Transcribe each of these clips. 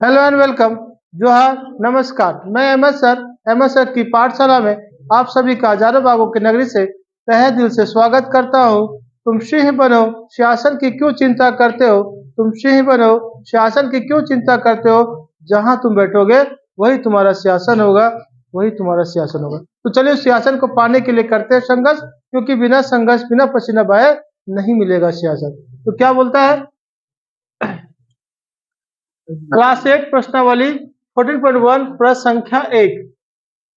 Hello and welcome. जोहार, नमस्कार। मैं अहमद सर की पाठशाला में आप सभी का हजारों बागों की नगरी से तहे दिल से स्वागत करता हूँ। तुम सिंह बनो, शासन की क्यों चिंता करते हो? तुम सिंह बनो, शासन की क्यों चिंता करते हो? जहाँ तुम बैठोगे वही तुम्हारा शासन होगा, वही तुम्हारा शासन होगा। तो चलिए उस शासन को पाने के लिए करते हैं संघर्ष, क्योंकि बिना संघर्ष, बिना पसीना बहाए नहीं मिलेगा शासन। तो क्या बोलता है क्लास 8 प्रश्नावली 14.1 प्रश्न संख्या 1।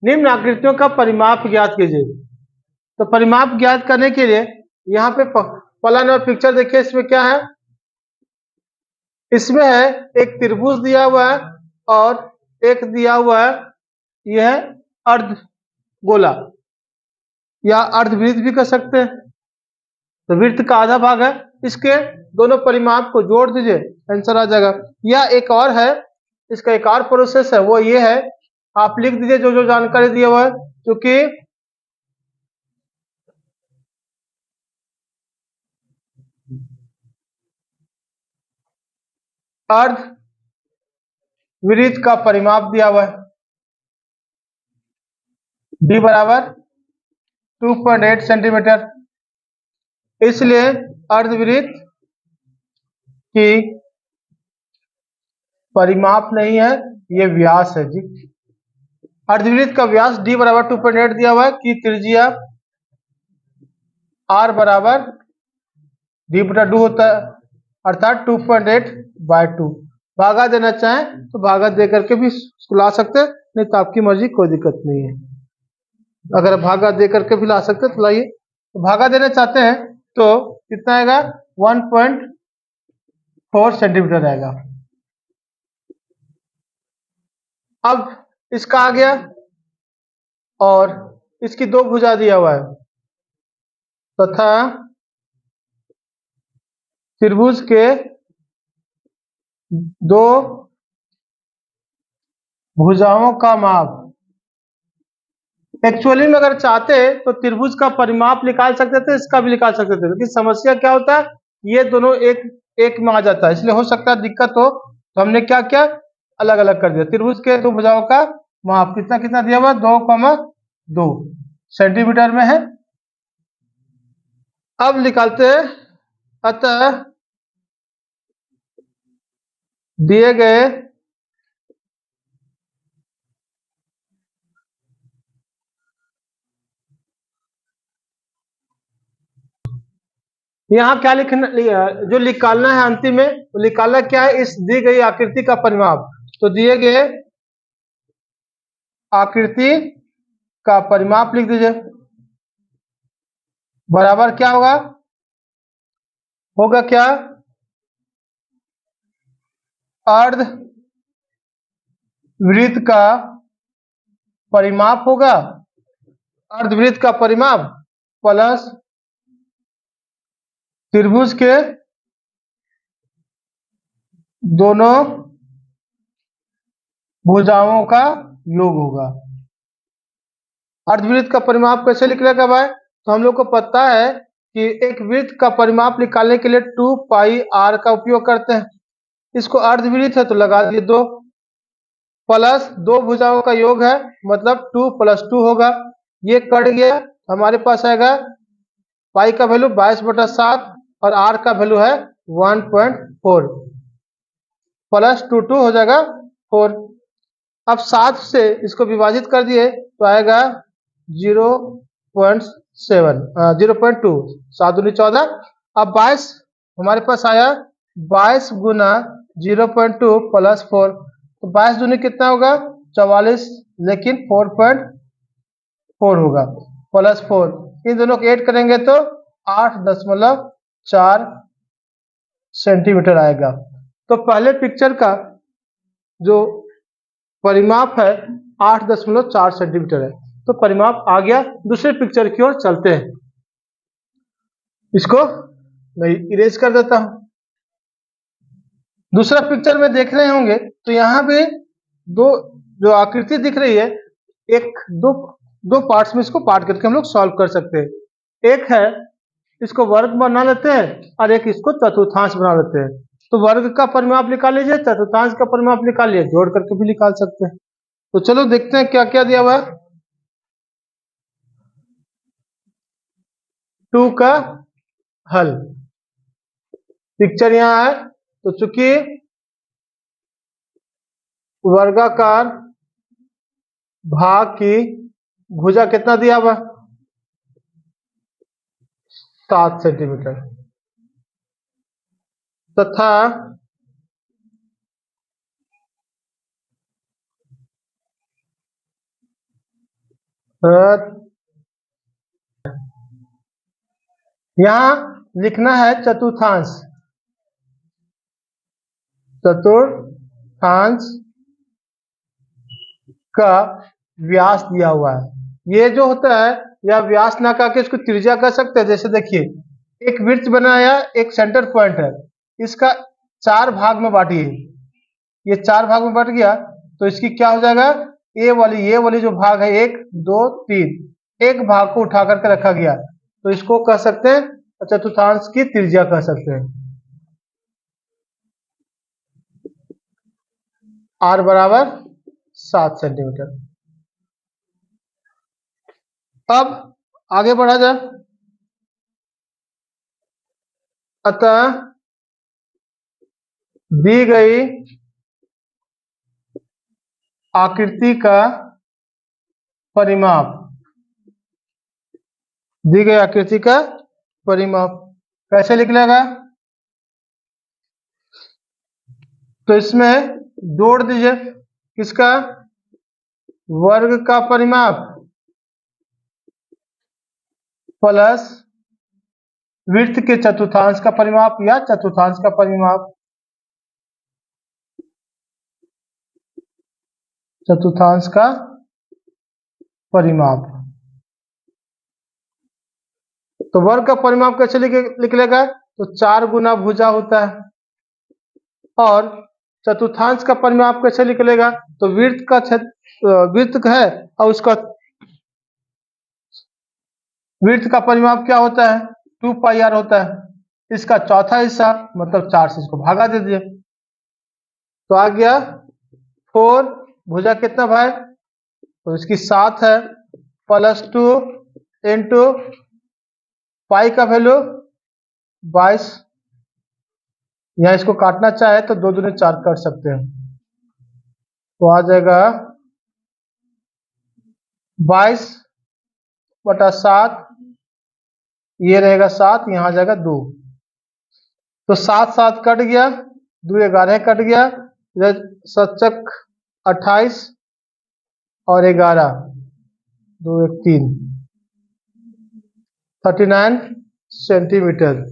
निम्न आकृतियों का परिमाप ज्ञात कीजिए। तो परिमाप ज्ञात करने के लिए यहाँ पे पहला नंबर पिक्चर देखिए, इसमें क्या है? इसमें है एक त्रिभुज दिया हुआ है और एक दिया हुआ है यह अर्ध गोला या अर्धवृत्त भी कह सकते हैं। तो वृत्त का आधा भाग है, इसके दोनों परिमाप को जोड़ दीजिए, आंसर आ जाएगा। या एक और है, इसका एक और प्रोसेस है, वो ये है, आप लिख दीजिए जो जो जानकारी दिया हुआ है। क्योंकि अर्ध वृत्त का परिमाप दिया हुआ है d बराबर 2.8 सेंटीमीटर, इसलिए अर्धवृत्त की परिमाप नहीं है, ये व्यास है जी। अर्धवृत्त का व्यास d बराबर 2.8 दिया हुआ है कि त्रिज्या r बराबर d बटा 2 होता है, अर्थात 2.8/2। भागा देना चाहें तो भागा दे करके भी ला सकते हैं, नहीं तो आपकी मर्जी, कोई दिक्कत नहीं है। अगर भागा दे करके भी ला सकते तो लाइए। तो भागा देना चाहते हैं तो कितना आएगा? 1.4 सेंटीमीटर आएगा। अब इसका आ गया और इसकी दो भुजा दिया हुआ है तथा त्रिभुज के दो भुजाओं का माप। एक्चुअली में अगर चाहते तो त्रिभुज का परिमाप निकाल सकते थे, इसका भी निकाल सकते थे, लेकिन समस्या क्या होता है, ये दोनों एक में आ जाता है, इसलिए हो सकता है दिक्कत हो। तो हमने क्या किया, अलग अलग कर दिया। त्रिभुज के दो भुजाओं का माप कितना कितना दिया हुआ? 2,2 सेंटीमीटर में है। अब निकालते हैं। अतः दिए गए यहाँ क्या लिखना, जो निकालना है अंतिम में, वो निकालना क्या है? इस दी गई आकृति का परिमाप। तो दिए गए आकृति का परिमाप लिख दीजिए, बराबर क्या होगा? होगा क्या? अर्ध वृत्त का परिमाप होगा, अर्धवृत्त का परिमाप प्लस त्रिभुज के दोनों भुजाओं का योग होगा। अर्धवृत्त का परिमाप कैसे निकलेगा भाई? तो हम लोग को पता है कि एक वृत्त का परिमाप निकालने के लिए 2πr का उपयोग करते हैं। इसको अर्धवृत्त है तो लगा दिए 2, प्लस दो भुजाओं का योग है, मतलब 2 + 2 होगा। ये कट गया, हमारे पास आएगा पाई का वैल्यू 22/7 और आर का वैल्यू है 1.4, प्लस 2 हो जाएगा 4। अब 7 से इसको विभाजित कर दिए तो आएगा 0.2, 7 दूनी 14। अब 22 हमारे पास आया, 22 गुना 0.2 + 4, तो 22 दूनी कितना होगा? 44, लेकिन 4.4 होगा, प्लस 4। इन दोनों को ऐड करेंगे तो 8.4 सेंटीमीटर आएगा। तो पहले पिक्चर का जो परिमाप है 8.4 सेंटीमीटर है, तो परिमाप आ गया। दूसरे पिक्चर की ओर चलते हैं, इसको मैं इरेज कर देता हूं। दूसरा पिक्चर में देख रहे होंगे तो यहाँ पे दो जो आकृति दिख रही है, एक दो पार्ट्स में इसको पार्ट करके हम लोग सॉल्व कर सकते हैं। एक है इसको वर्ग बना लेते हैं और एक इसको चतुर्थांश बना लेते हैं। तो वर्ग का परिमाप निकाल लीजिए, चतुर्थांश का परिमाप निकाल लीजिए, जोड़ करके भी निकाल सकते हैं। तो चलो देखते हैं क्या क्या दिया हुआ है। 2 का हल पिक्चर यहाँ है। तो चूंकि वर्गाकार भाग की भुजा कितना दिया हुआ, 7 सेंटीमीटर, तथा यहाँ लिखना है चतुर्थांश, चतुर्थांश का व्यास दिया हुआ है। ये जो होता है या व्यास ना कह के इसको त्रिज्या कह सकते हैं। जैसे देखिए एक वृत्त बनाया, एक सेंटर पॉइंट है, इसका 4 भाग में बांटिए, ये 4 भाग में बट गया तो इसकी क्या हो जाएगा, ये वाली जो भाग है 1 2 3, एक भाग को उठा करके रखा गया तो इसको कह सकते हैं चतुर्थांश की त्रिज्या कह सकते हैं। r बराबर 7 सेंटीमीटर। अब आगे बढ़ा जाए। अतः दी गई आकृति का परिमाप, दी गई आकृति का परिमाप कैसे निकलेगा, तो इसमें जोड़ दीजिए किसका, वर्ग का परिमाप प्लस वृत्त के चतुर्थांश का परिमाप या चतुर्थांश का परिमाप, चतुर्थांश का परिमाप। तो वर्ग का परिमाप कैसे निकलेगा, तो 4 गुना भुजा होता है। और चतुर्थांश का परिमाप कैसे निकलेगा, तो वृत्त है और उसका वृत्त का परिमाप क्या होता है, 2 पाई r होता है। इसका चौथा हिस्सा मतलब 4 से इसको भागा दे दीजिए तो आ गया 4, भुजा कितना भाई, तो इसकी 7 है, प्लस 2 इंटू पाई का वैल्यू 22, यहाँ इसको काटना चाहे तो 2 दूनी 4 कर सकते हैं तो आ जाएगा 22/7, ये रहेगा 7, यहाँ आ जाएगा 2, तो 7 7 कट गया, 2 11 कट गया, इधर 7 28 और 11 2 1 3 39 सेंटीमीटर,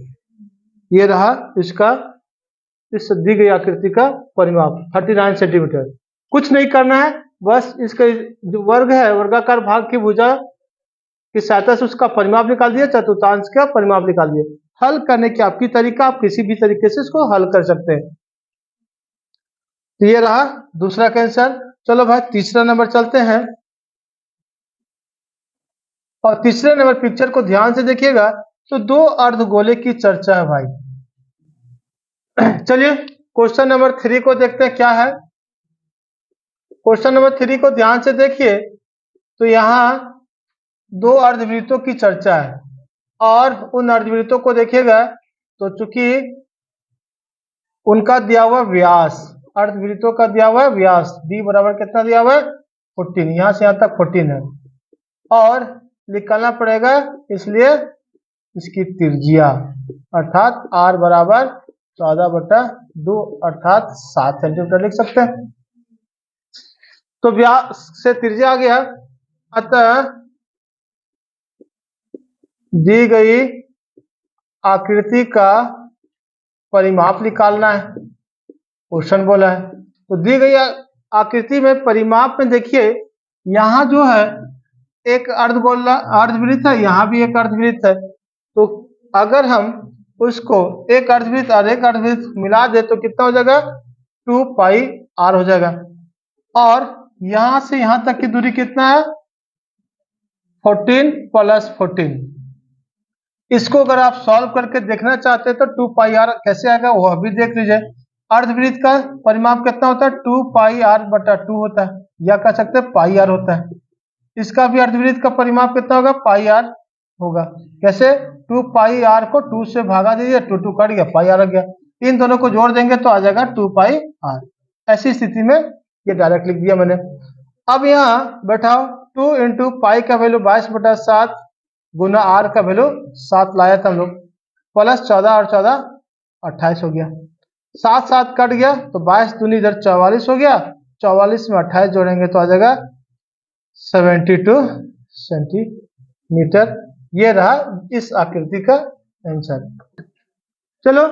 ये रहा इसका, इस दी गई आकृति का परिमाप 39 सेंटीमीटर। कुछ नहीं करना है, बस इसका जो वर्ग है वर्गाकार भाग की भुजा की सहायता से उसका परिमाप निकाल दिया, चतुर्थांश का परिमाप निकाल दिया। हल करने की आपकी तरीका, आप किसी भी तरीके से इसको हल कर सकते हैं। तो ये रहा दूसरा का आंसर। चलो भाई तीसरा नंबर चलते हैं, और तीसरे नंबर पिक्चर को ध्यान से देखिएगा तो 2 अर्धगोले की चर्चा है भाई। चलिए क्वेश्चन नंबर 3 को देखते हैं क्या है। क्वेश्चन नंबर 3 को ध्यान से देखिए तो यहाँ 2 अर्धवृत्तों की चर्चा है, और उन अर्धवृत्तों को देखिएगा तो चूंकि उनका दिया हुआ व्यास, अर्धवृत्तों का दिया हुआ व्यास d बराबर कितना दिया हुआ है 14, यहाँ से यहाँ तक 14 है, और निकालना पड़ेगा इसलिए इसकी त्रिज्या अर्थात r बराबर 14/2 अर्थात 7 सेंटीमीटर लिख सकते हैं। तो व्यास से त्रिज्या आ गया, अतः दी गई आकृति का परिमाप निकालना है, क्वेश्चन बोला है। तो दी गई आकृति में परिमाप में देखिए यहाँ जो है एक अर्धवृत्त है, यहाँ भी एक अर्धवृत्त है, तो अगर हम उसको एक अर्धवृत्त और एक अर्धवृत्त मिला दे तो कितना हो जाएगा 2 पाई r हो जाएगा, और यहाँ से यहाँ तक की दूरी कितना है 14 + 14, इसको अगर आप सॉल्व करके देखना चाहते हैं तो 2 पाई आर कैसे आएगा वह भी देख लीजिए। अर्धवृत्त का परिमाप कितना होता है? 2 पाई आर बटा 2 होता है, या कह सकते हैं पाई आर होता है। इसका भी अर्धवृत्त का परिमाप कितना होगा? पाई आर होगा। कैसे? 2 पाई आर को 2 से भागा दीजिए, 2 2 कट गया, पाई आर आ गया। इन दोनों को जोड़ देंगे तो आ जाएगा 2 पाई आर। ऐसी स्थिति में ये डायरेक्ट लिख दिया मैंने। अब यहाँ बैठाओ, 2 इंटू पाई का वैल्यू 22/7 गुना आर का वैल्यू 7 लाया था हम लोग, प्लस 14 और 14 28 हो गया। 7 7 कट गया तो 22 दूनी इधर 44 हो गया, 44 में 28 जोड़ेंगे तो आ जाएगा 72 सेंटीमीटर। ये रहा इस आकृति का आंसर। चलो,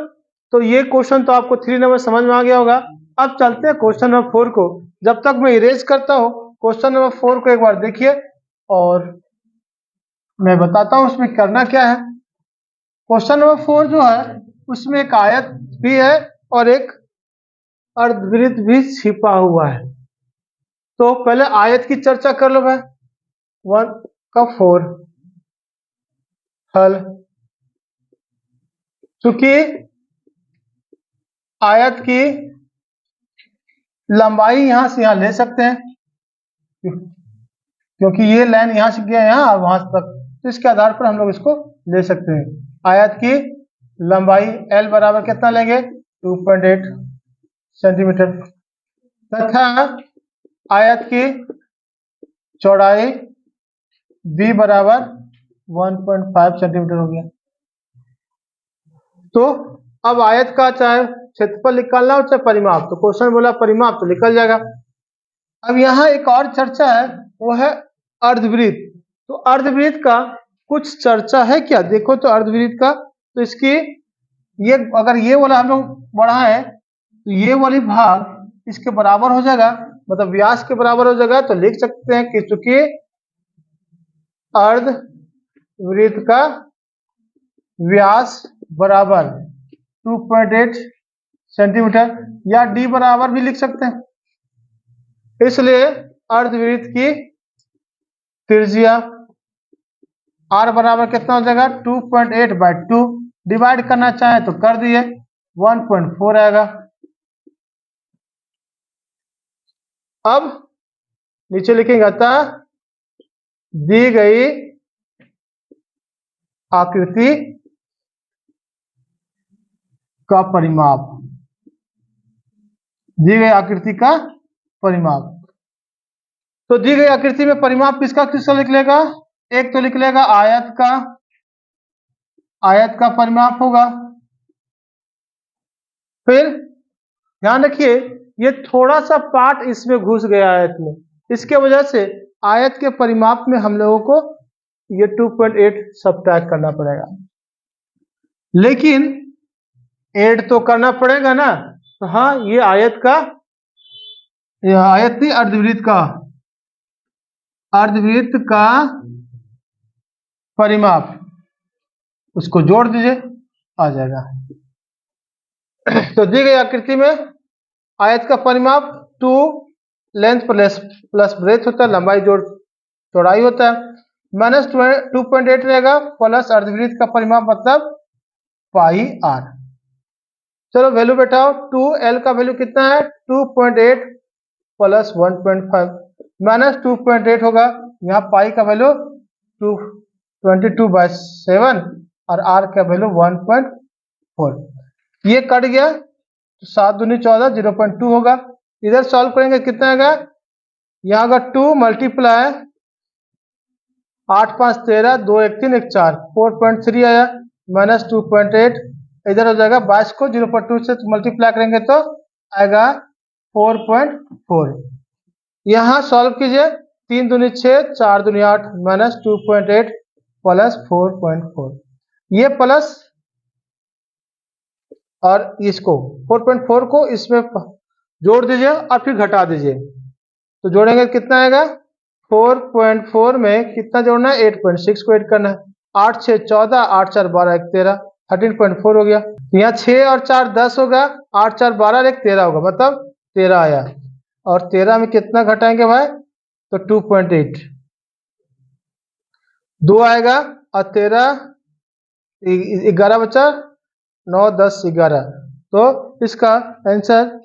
तो ये क्वेश्चन तो आपको 3 नंबर समझ में आ गया होगा। अब चलते हैं क्वेश्चन नंबर 4 को। जब तक मैं इरेज करता हूँ क्वेश्चन नंबर 4 को एक बार देखिए और मैं बताता हूँ उसमें करना क्या है। क्वेश्चन नंबर 4 जो है उसमें एक आयत भी है और एक अर्धवृत्त भी छिपा हुआ है। तो पहले आयत की चर्चा कर लो भाई। 1 का 4 हल। चूंकि आयत की लंबाई यहां से यहां ले सकते हैं, क्योंकि ये लाइन यहां से गया यहां और वहां तक, तो इसके आधार पर हम लोग इसको ले सकते हैं। आयत की लंबाई L बराबर कितना लेंगे? 2.8 सेंटीमीटर तथा आयत की चौड़ाई B बराबर 1.5 सेंटीमीटर हो गया। तो अब आयत का चाहे क्षेत्रफल निकालना हो चाहे परिमाप, तो क्वेश्चन बोला परिमाप तो निकल जाएगा। अब यहाँ एक और चर्चा है, वो है अर्धवृत्त। तो अर्धवृत्त का कुछ चर्चा है क्या? देखो तो अर्धवृत्त का, तो इसकी ये अगर ये वाला हम लोग बढ़ाएं तो ये वाली भाग इसके बराबर हो जाएगा, मतलब व्यास के बराबर हो जाएगा। तो लिख सकते हैं कि चूंकि अर्धवृत्त का व्यास बराबर 2.8 सेंटीमीटर, या d बराबर भी लिख सकते हैं, इसलिए अर्धवृत्त की त्रिज्या r बराबर कितना हो जाएगा? 2.8/2। डिवाइड करना चाहे तो कर दिए, 1.4 आएगा। अब नीचे लिखेंगे, अतः दी गई आकृति का परिमाप, दी गई आकृति का परिमाप। तो दी गई आकृति में परिमाप किसका किसका लिख लेगा? एक तो लिख लेगा आयत का परिमाप होगा। फिर ध्यान रखिए ये थोड़ा सा पार्ट इसमें घुस गया आयत में, इसके वजह से आयत के परिमाप में हम लोगों को ये 2.8 सब्ट्रैक्ट करना पड़ेगा, लेकिन ऐड तो करना पड़ेगा ना। तो हाँ, ये आयत नहीं, अर्धवृत्त का परिमाप, उसको जोड़ दीजिए आ जाएगा। तो दी गई आकृति में आयत का परिमाप 2 लेंथ प्लस ब्रेथ होता है, लंबाई जोड़ चौड़ाई होता है, माइनस 2.8 रहेगा, प्लस अर्धवृत्त का परिमाप मतलब पाई आर। चलो वैल्यू बैठाओ, 2L का वैल्यू कितना है? 2.8 प्लस 1.5 माइनस 2.8 होगा, यहाँ पाई का वैल्यू 22/7 और आर का वैल्यू 1.4। ये कट गया तो 7 दूनी 14, 0.2 होगा। इधर सॉल्व करेंगे कितना आएगा? यहाँ अगर 2 मल्टीप्लाई 8 5 13, 2 1 3 1 4, 4.3 आया, माइनस 2.8 इधर हो जाएगा। 22 को 0.2 से मल्टीप्लाई करेंगे तो आएगा 4.4। यहाँ सॉल्व कीजिए, 3 दूनी 6, 4 दूनी 8, माइनस 2.8 प्लस 4.4, ये प्लस और इसको 4.4 को इसमें जोड़ दीजिए और फिर घटा दीजिए, तो जोड़ेंगे कितना आएगा? 4.4 में कितना जोड़ना है? 8.6 को ऐड करना है। 8 6 14, 8 4 12 1 13, 13.4 हो गया। यहाँ 6 और 4 10 होगा, 8 4 12 1 13 होगा, मतलब 13 आया। और 13 में कितना घटाएंगे भाई? तो 2.8, 2 आएगा और 13 11 बचा, 9 10 11, तो इसका आंसर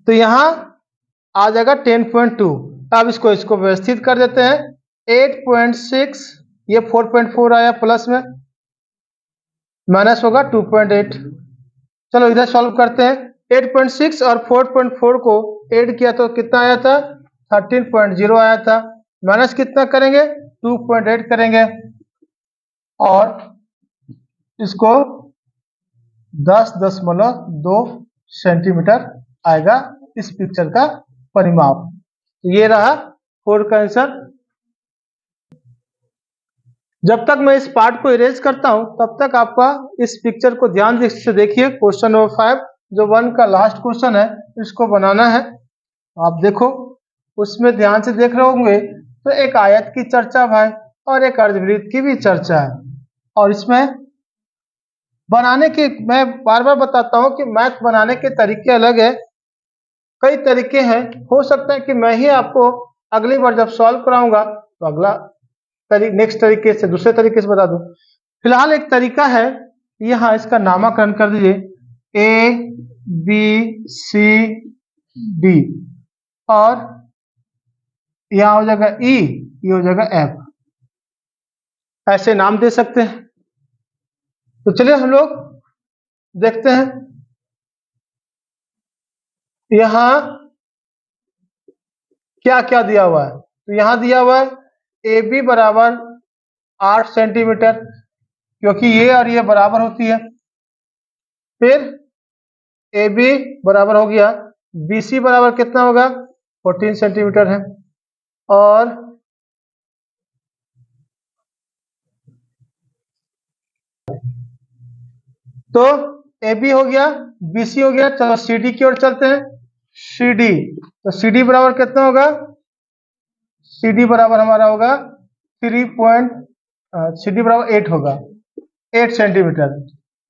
तो यहाँ आ जाएगा 10.2। अब इसको व्यवस्थित कर देते हैं। 8.6 ये 4.4 आया, प्लस में माइनस होगा 2.8। चलो इधर सॉल्व करते हैं। 8.6 और 4.4 को ऐड किया तो कितना आया था? 13.0 आया था। माइनस कितना करेंगे? 2.8 करेंगे और इसको 10.2 सेंटीमीटर आएगा इस पिक्चर का परिमाप। तो ये रहा 4 का आंसर। जब तक मैं इस पार्ट को इरेज करता हूं तब तक आपका इस पिक्चर को ध्यान से देखिए। क्वेश्चन नंबर 5 जो 1 का लास्ट क्वेश्चन है इसको बनाना है। आप देखो, उसमें ध्यान से देख रहे होंगे तो एक आयत की चर्चा भाई और एक अर्धवृत्त की भी चर्चा है। और इसमें बनाने के, मैं बार बार बताता हूं कि मैथ बनाने के तरीके अलग है, कई तरीके हैं। हो सकता है कि मैं ही आपको अगली बार जब सॉल्व कराऊंगा तो अगला नेक्स्ट तरीके से, दूसरे तरीके से बता दूं। फिलहाल एक तरीका है, यहाँ इसका नामकरण कर दीजिए ए बी सी डी, और यहाँ हो जाएगा ई, ये हो जाएगा एफ। ऐसे नाम दे सकते हैं। तो चलिए हम लोग देखते हैं। यहाँ क्या क्या दिया हुआ है। तो यहाँ दिया हुआ है ए बी बराबर 8 सेंटीमीटर, क्योंकि ये और ये बराबर होती है। फिर ए बी बराबर हो गया, बी सी बराबर कितना होगा? 14 सेंटीमीटर है। और तो ए बी हो गया, बी सी हो गया। चलो सी डी की ओर चलते हैं। सी डी, तो सी डी बराबर कितना होगा? सी डी बराबर हमारा होगा सी डी बराबर 8 होगा, 8 सेंटीमीटर।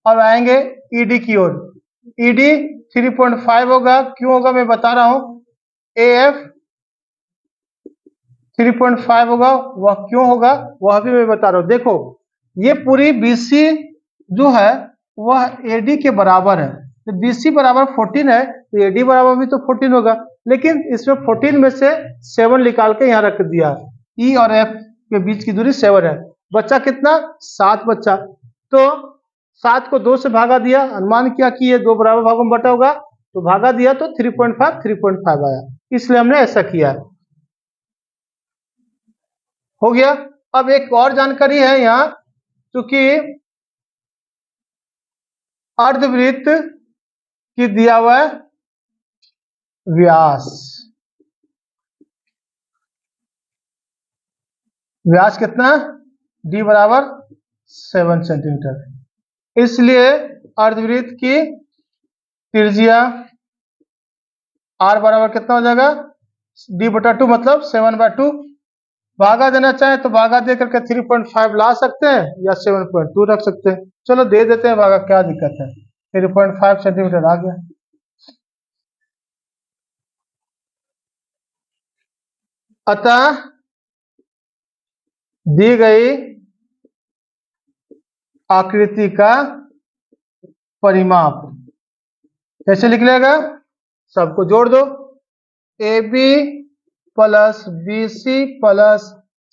अब आएंगे ईडी की ओर। ईडी 3.5 होगा। क्यों होगा मैं बता रहा हूं। ए एफ 3.5 होगा, वह क्यों होगा वह भी मैं बता रहा हूं। देखो ये पूरी बीसी जो है वह एडी के बराबर है। तो बीसी बराबर 14 है तो एडी बराबर भी तो 14 होगा, लेकिन इसमें 14 में से 7 निकाल के यहाँ रख दिया। ई और एफ के बीच की दूरी 7 है। बच्चा कितना? 7 बच्चा। तो 7 को 2 से भागा दिया, अनुमान किया कि ये 2 बराबर भागों में बटा होगा, तो भागा दिया तो 3.5 आया, इसलिए हमने ऐसा किया। हो गया। अब एक और जानकारी है यहाँ, क्योंकि अर्धवृत्त की दिया हुआ है व्यास। व्यास कितना? डी बराबर 7 सेंटीमीटर। इसलिए अर्धवृत्त की त्रिज्या आर बराबर कितना हो जाएगा? डी बटा 2, मतलब 7/2। भागा देना चाहे तो भागा दे करके 3.5 ला सकते हैं या 7.2 रख सकते हैं। चलो दे देते हैं भागा, क्या दिक्कत है। 3.5 सेंटीमीटर आ गया। अतः दी गई आकृति का परिमाप कैसे लिख लेगा? सबको जोड़ दो। A B plus B C plus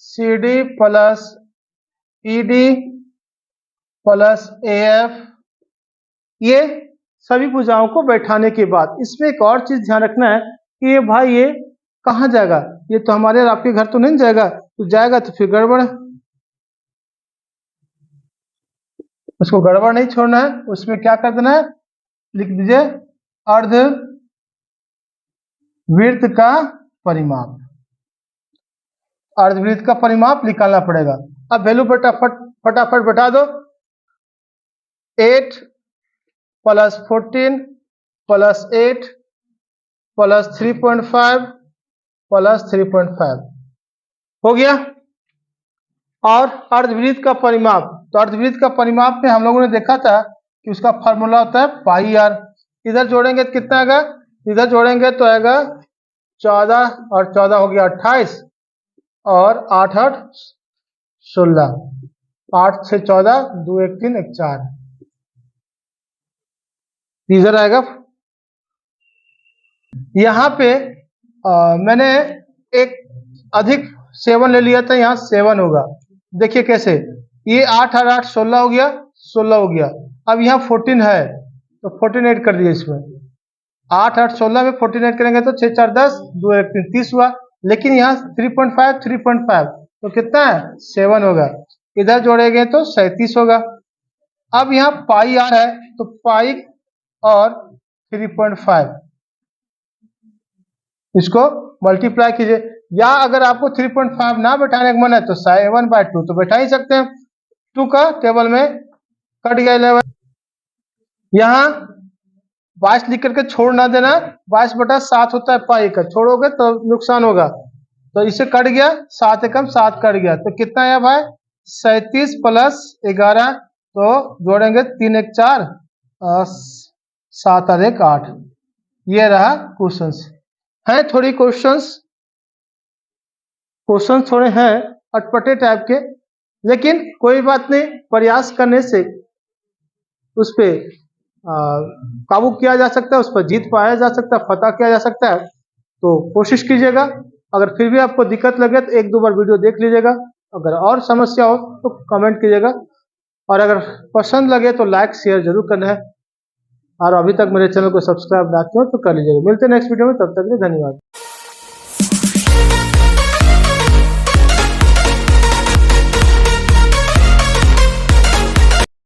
C D plus E D plus A F, ये सभी भुजाओं को बैठाने के बाद इसमें एक और चीज ध्यान रखना है कि ये भाई ये कहाँ जाएगा? ये तो हमारे और आपके घर तो नहीं जाएगा, तो जाएगा तो फिर गड़बड़ है। उसको गड़बड़ नहीं छोड़ना है। उसमें क्या कर देना है? लिख दीजिए अर्ध वृत्त का परिमाप। अर्धवृत्त का परिमाप निकालना पड़ेगा। अब वैल्यू फटाफट बैठा दो। 8 प्लस 14 प्लस 8 प्लस 3.5 प्लस 3.5 हो गया। और अर्धवृत्त का परिमाप, तो अर्धवृत्त का परिमाप में हम लोगों ने देखा था कि उसका फॉर्मूला होता है पाई आर। इधर जोड़ेंगे तो कितना आएगा? इधर जोड़ेंगे तो आएगा 14 और 14 हो गया 28 और 8 8 16। 8 6 14, 2 1 3 1 4, इधर आएगा। यहाँ पे मैंने एक अधिक 7 ले लिया था, यहाँ 7 होगा। देखिए कैसे, ये 8 और 8 16 हो गया, 16 हो गया। अब यहाँ 14 है तो 14 ऐड कर दिए इसमें। 8 8 16 में 14 ऐड करेंगे तो 6 4 10, 2 1 3 30 हुआ। लेकिन यहाँ 3.5 3.5 तो कितना है, 7 होगा। इधर जोड़ेंगे तो 37 होगा। अब यहाँ पाई आर है तो पाई और 3.5 इसको मल्टीप्लाई कीजिए, या अगर आपको 3.5 ना बैठाने का मन है तो 7/2 तो बैठा ही सकते हैं। 2 का टेबल में कट गया 11। यहाँ 22 लिख करके छोड़ ना देना, 22/7 होता है पाई का, छोड़ोगे तो नुकसान होगा। तो इसे कट गया, 7 एकम 7 कट गया, तो कितना है भाई, 37 + 11, तो जोड़ेंगे 3 1 4, 7 और 1 8। ये रहा क्वेश्चंस। है थोड़ी क्वेश्चंस थोड़े हैं अटपटे टाइप के, लेकिन कोई बात नहीं, प्रयास करने से उस पे काबू किया जा सकता है, उस पर जीत पाया जा सकता है, फतह किया जा सकता है। तो कोशिश कीजिएगा। अगर फिर भी आपको दिक्कत लगे तो 1 2 बार वीडियो देख लीजिएगा। अगर और समस्या हो तो कमेंट कीजिएगा, और अगर पसंद लगे तो लाइक शेयर जरूर करना है। और अभी तक मेरे चैनल को सब्सक्राइब ना किया तो कर लीजिएगा। मिलते हैं नेक्स्ट वीडियो में, तब तक के लिए धन्यवाद।